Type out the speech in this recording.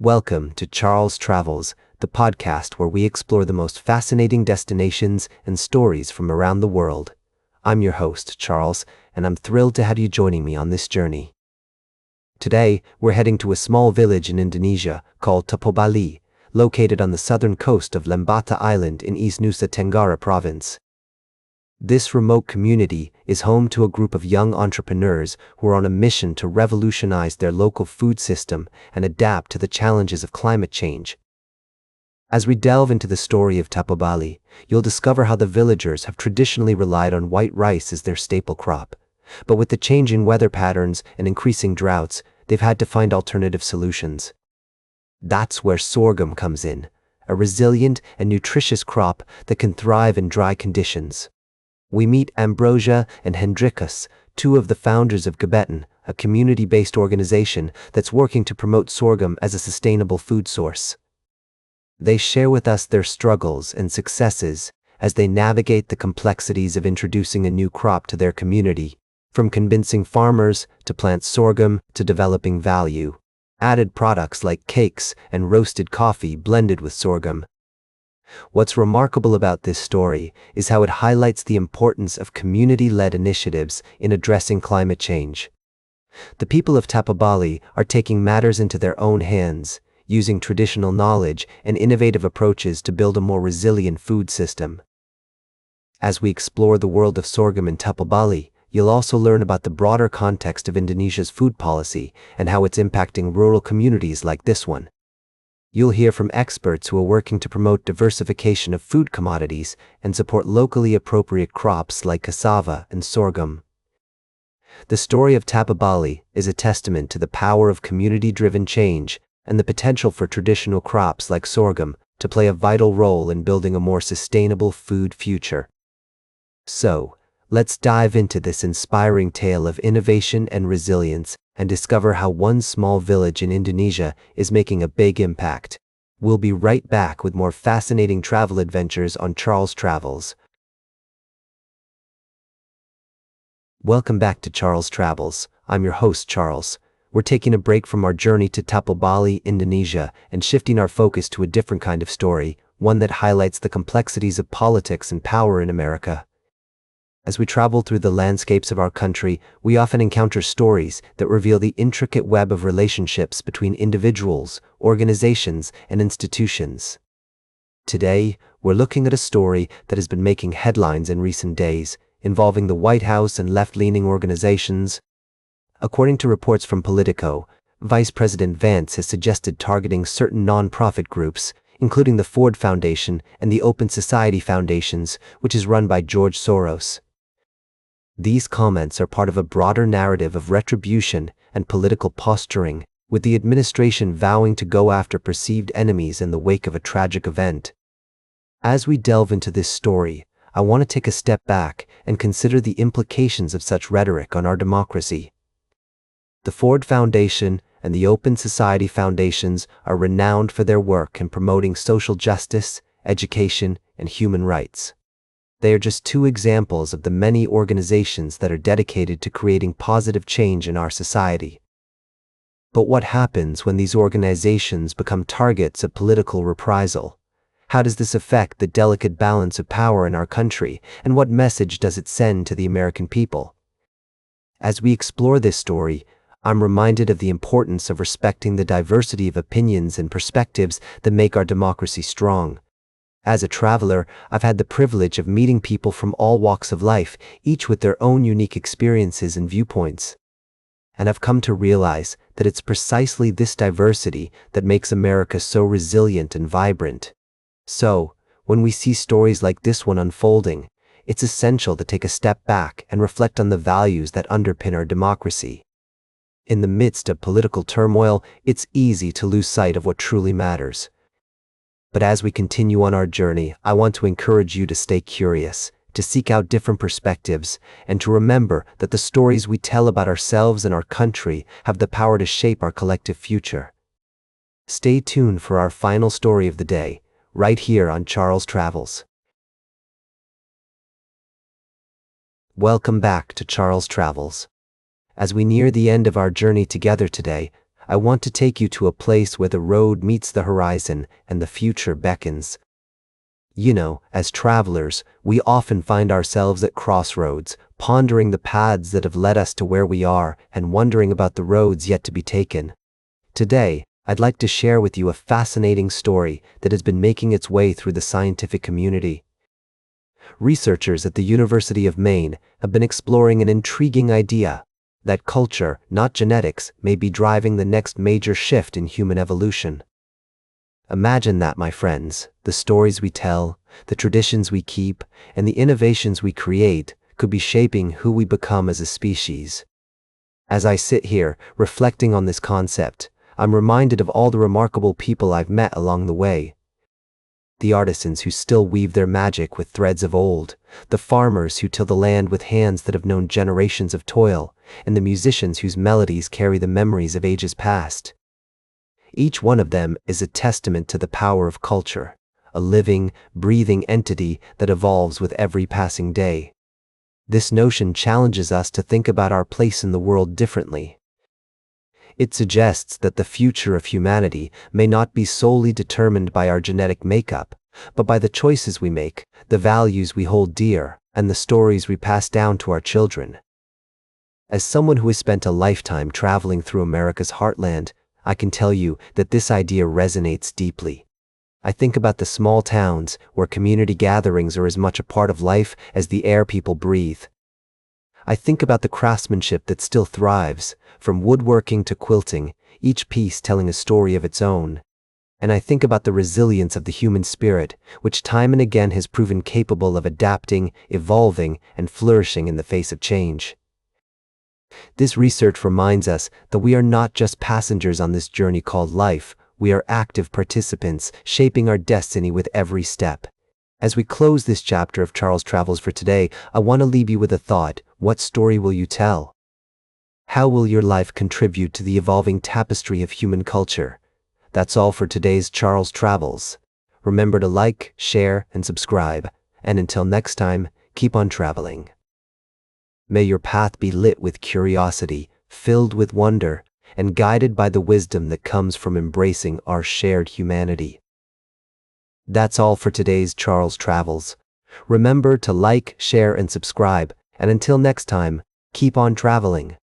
Welcome to Charles Travels, the podcast where we explore the most fascinating destinations and stories from around the world. I'm your host, Charles, and I'm thrilled to have you joining me on this journey. Today, we're heading to a small village in Indonesia called Tapobali, located on the southern coast of Lembata Island in East Nusa Tenggara Province. This remote community is home to a group of young entrepreneurs who are on a mission to revolutionize their local food system and adapt to the challenges of climate change. As we delve into the story of Tapobali, you'll discover how the villagers have traditionally relied on white rice as their staple crop. But with the changing weather patterns and increasing droughts, they've had to find alternative solutions. That's where sorghum comes in, a resilient and nutritious crop that can thrive in dry conditions. We meet Ambrosia and Hendrikus, two of the founders of Gebetan, a community-based organization that's working to promote sorghum as a sustainable food source. They share with us their struggles and successes as they navigate the complexities of introducing a new crop to their community, from convincing farmers to plant sorghum to developing value-added products like cakes and roasted coffee blended with sorghum. What's remarkable about this story is how it highlights the importance of community-led initiatives in addressing climate change. The people of Tapobali are taking matters into their own hands, using traditional knowledge and innovative approaches to build a more resilient food system. As we explore the world of sorghum in Tapobali, you'll also learn about the broader context of Indonesia's food policy and how it's impacting rural communities like this one. You'll hear from experts who are working to promote diversification of food commodities and support locally appropriate crops like cassava and sorghum. The story of Tapobali is a testament to the power of community-driven change and the potential for traditional crops like sorghum to play a vital role in building a more sustainable food future. So, let's dive into this inspiring tale of innovation and resilience and discover how one small village in Indonesia is making a big impact. We'll be right back with more fascinating travel adventures on Charles Travels. Welcome back to Charles Travels. I'm your host, Charles. We're taking a break from our journey to Tapobali, Indonesia, and shifting our focus to a different kind of story, one that highlights the complexities of politics and power in America. As we travel through the landscapes of our country, we often encounter stories that reveal the intricate web of relationships between individuals, organizations, and institutions. Today, we're looking at a story that has been making headlines in recent days, involving the White House and left-leaning organizations. According to reports from Politico, Vice President Vance has suggested targeting certain nonprofit groups, including the Ford Foundation and the Open Society Foundations, which is run by George Soros. These comments are part of a broader narrative of retribution and political posturing, with the administration vowing to go after perceived enemies in the wake of a tragic event. As we delve into this story, I want to take a step back and consider the implications of such rhetoric on our democracy. The Ford Foundation and the Open Society Foundations are renowned for their work in promoting social justice, education, and human rights. They are just two examples of the many organizations that are dedicated to creating positive change in our society. But what happens when these organizations become targets of political reprisal? How does this affect the delicate balance of power in our country, and what message does it send to the American people? As we explore this story, I'm reminded of the importance of respecting the diversity of opinions and perspectives that make our democracy strong. As a traveler, I've had the privilege of meeting people from all walks of life, each with their own unique experiences and viewpoints. And I've come to realize that it's precisely this diversity that makes America so resilient and vibrant. So, when we see stories like this one unfolding, it's essential to take a step back and reflect on the values that underpin our democracy. In the midst of political turmoil, it's easy to lose sight of what truly matters. But as we continue on our journey, I want to encourage you to stay curious, to seek out different perspectives, and to remember that the stories we tell about ourselves and our country have the power to shape our collective future. Stay tuned for our final story of the day, right here on Charles Travels. Welcome back to Charles Travels. As we near the end of our journey together today, I want to take you to a place where the road meets the horizon and the future beckons. You know, as travelers, we often find ourselves at crossroads, pondering the paths that have led us to where we are and wondering about the roads yet to be taken. Today, I'd like to share with you a fascinating story that has been making its way through the scientific community. Researchers at the University of Maine have been exploring an intriguing idea that culture, not genetics, may be driving the next major shift in human evolution. Imagine that, my friends. The stories we tell, the traditions we keep, and the innovations we create could be shaping who we become as a species. As I sit here, reflecting on this concept, I'm reminded of all the remarkable people I've met along the way. The artisans who still weave their magic with threads of old, the farmers who till the land with hands that have known generations of toil, and the musicians whose melodies carry the memories of ages past. Each one of them is a testament to the power of culture, a living, breathing entity that evolves with every passing day. This notion challenges us to think about our place in the world differently. It suggests that the future of humanity may not be solely determined by our genetic makeup, but by the choices we make, the values we hold dear, and the stories we pass down to our children. As someone who has spent a lifetime traveling through America's heartland, I can tell you that this idea resonates deeply. I think about the small towns where community gatherings are as much a part of life as the air people breathe. I think about the craftsmanship that still thrives, from woodworking to quilting, each piece telling a story of its own. And I think about the resilience of the human spirit, which time and again has proven capable of adapting, evolving, and flourishing in the face of change. This research reminds us that we are not just passengers on this journey called life, we are active participants, shaping our destiny with every step. As we close this chapter of Charles' Travels for today, I want to leave you with a thought. What story will you tell? How will your life contribute to the evolving tapestry of human culture? That's all for today's Charles' Travels. Remember to like, share, and subscribe. And until next time, keep on traveling. May your path be lit with curiosity, filled with wonder, and guided by the wisdom that comes from embracing our shared humanity. That's all for today's Charles' Travels. Remember to like, share, and subscribe, and until next time, keep on traveling.